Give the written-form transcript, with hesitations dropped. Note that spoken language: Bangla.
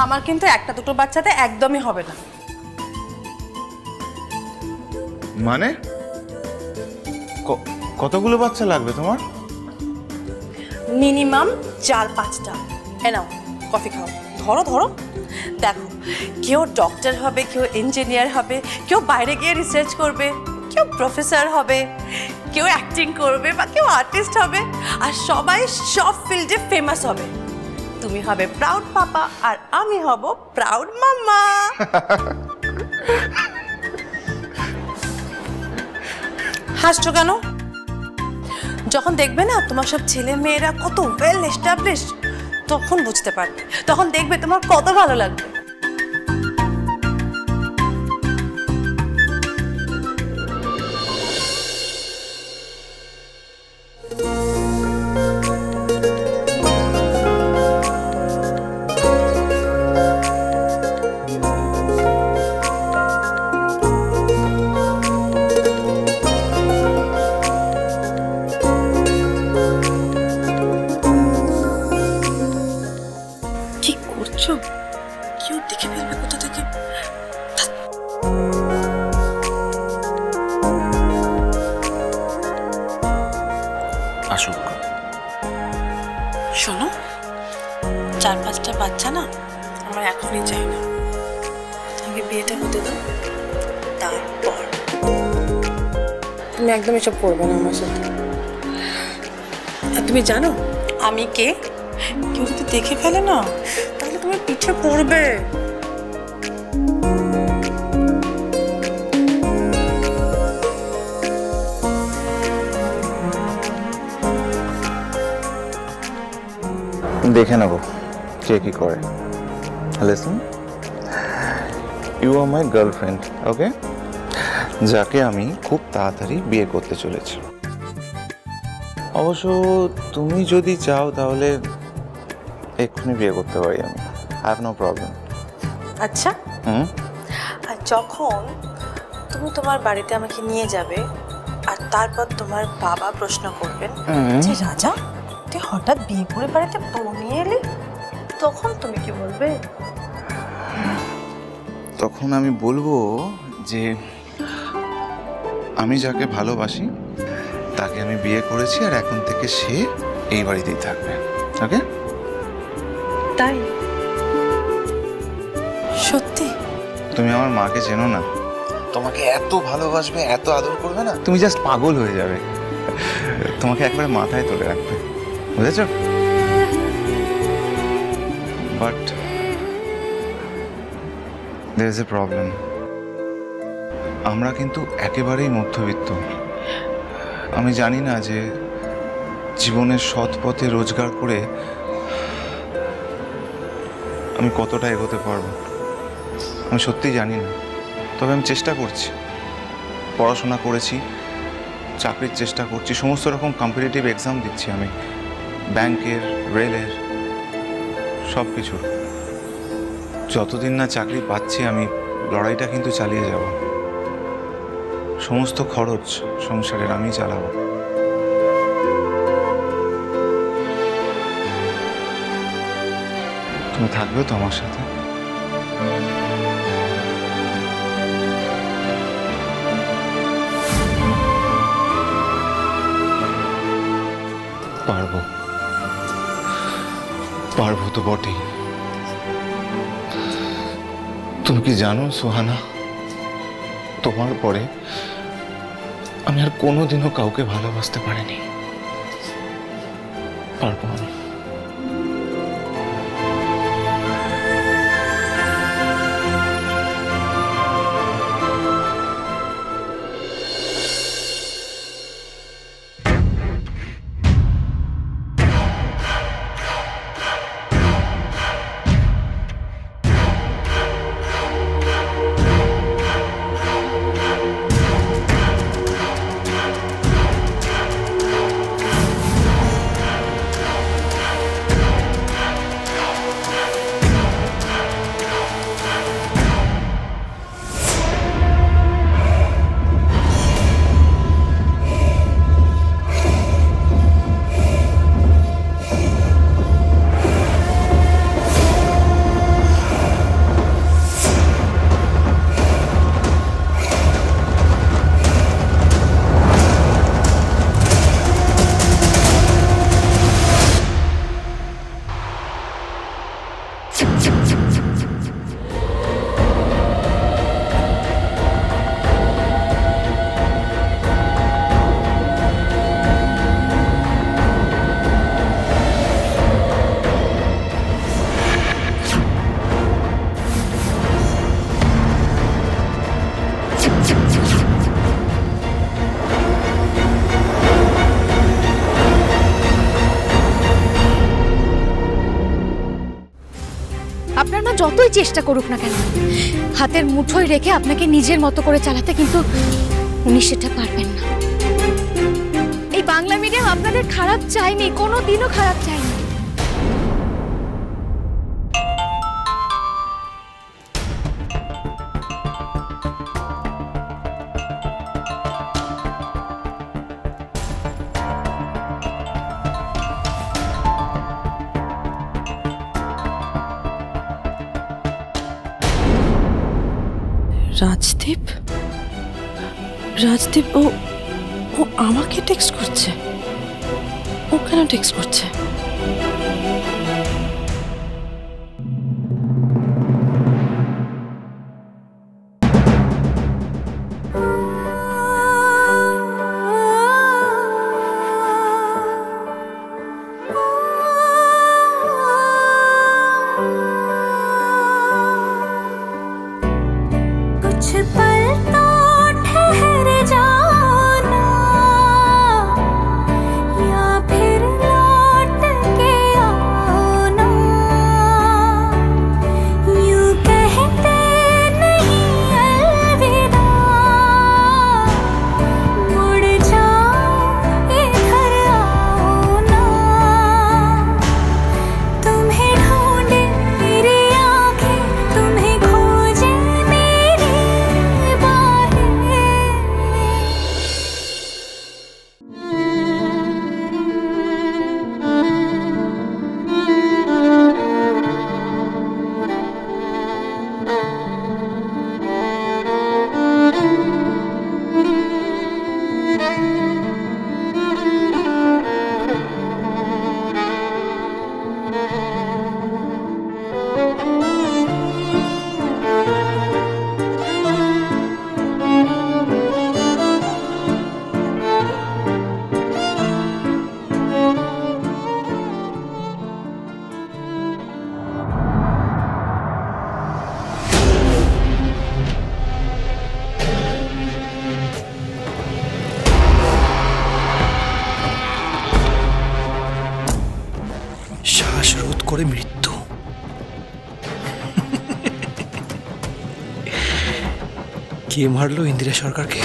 আমার কিন্তু একটা দুটো বাচ্চাতে একদমই হবে না। মানে কতগুলো বাচ্চা লাগবে তোমার? মিনিমাম 4-5টা। নাও কফি খাও, ধরো ধরো। দেখো, কেউ ডক্টর হবে, কেউ ইঞ্জিনিয়ার হবে, কেউ বাইরে গিয়ে রিসার্চ করবে, কেউ প্রফেসর হবে, কেউ অ্যাক্টিং করবে বা কেউ আর্টিস্ট হবে, আর সবাই সব ফিল্ডে ফেমাস হবে। তুমি হবে প্রাউড পাপা আর আমি হব প্রাউড মামা। হাসছো কেন? যখন দেখবে না তোমার সব ছেলে মেয়েরা কত ওয়েল এস্টাবলিশ, তখন বুঝতে পারবে, তখন দেখবে তোমার কত ভালো লাগবে। কেউ দেখে ফেলবে কোথা থেকে। আসুক। শোনো, 4-5টা বাচ্চা না আমার এখনই চাই না, তোমাকে বিয়েটা হতে দাও, তারপর তুমি একদম এসব করবে না আমার সাথে। আর তুমি জানো আমি কে? কেউ যদি দেখে ফেলে না তাহলে তুমি পিঠে পড়বে। দেখে নেবো কে কি করে। Listen, you are my girlfriend, okay, যাকে আমি খুব তাড়াতাড়ি বিয়ে করতে চলেছি। অবশ্য তুমি যদি চাও তাহলে এক্ষুনি বিয়ে করতে পারি আমি, আই হ্যাভ নো প্রবলেম। আচ্ছা, আর যখন তুমি তোমার বাড়িতে আমাকে নিয়ে যাবে আর তারপর তোমার বাবা প্রশ্ন করবেন যে রাজা তুই হঠাৎ বিয়ে করে বাড়িতে বউ নিয়ে এলি, তখন তুমি কি বলবে? তখন আমি বলবো যে আমি যাকে ভালোবাসি তাকে আমি বিয়ে করেছি আর এখন থেকে সে এই বাড়িতেই থাকবে, ওকে? তাই? সত্যি? তুমি আমার মাকে চেনো না, তোমাকে এত ভালোবাসবে, এত আদর করবে না, তুমি জাস্ট পাগল হয়ে যাবে, তোমাকে একবারে মাথায় তুলে রাখবে, বুঝেছ? But there is a problem. আমরা কিন্তু একেবারেই মধ্যবিত্ত। আমি জানি না যে জীবনের সৎ পথে রোজগার করে আমি কতটা এগোতে পারবো, আমি সত্যিই জানি না। তবে আমি চেষ্টা করছি, পড়াশোনা করেছি, চাকরির চেষ্টা করছি, সমস্ত রকম কম্পিটিটিভ এক্সাম দিচ্ছি আমি, ব্যাংকের, রেলের, সব কিছু। যতদিন না চাকরি পাচ্ছি আমি লড়াইটা কিন্তু চালিয়ে যাব। সমস্ত খরচ সংসারের আমি চালাবো। তুমি থাকবে তো আমার সাথে? পারবো, পারবো তো বটেই। তুমি কি জানো সোহানা, তোমার পরে আমি আর কোনোদিনও কাউকে ভালোবাসতে পারিনি। পারবো আমি। আপনার মা যতই চেষ্টা করুক না কেন হাতের মুঠোয় রেখে আপনাকে নিজের মতো করে চালাতে, কিন্তু উনি সেটা পারবেন না। এই বাংলা মিডিয়াম আপনাদের খারাপ চায়নি, কোনো দিনও খারাপ চায়নি। রাজদীপ, রাজদীপ ও ও আমাকে টেক্সট করছে। ও কেন টেক্সট করছে? শ্বাসরোধ করে মৃত্যু। কে মারলো ইন্দিরা সরকারকে?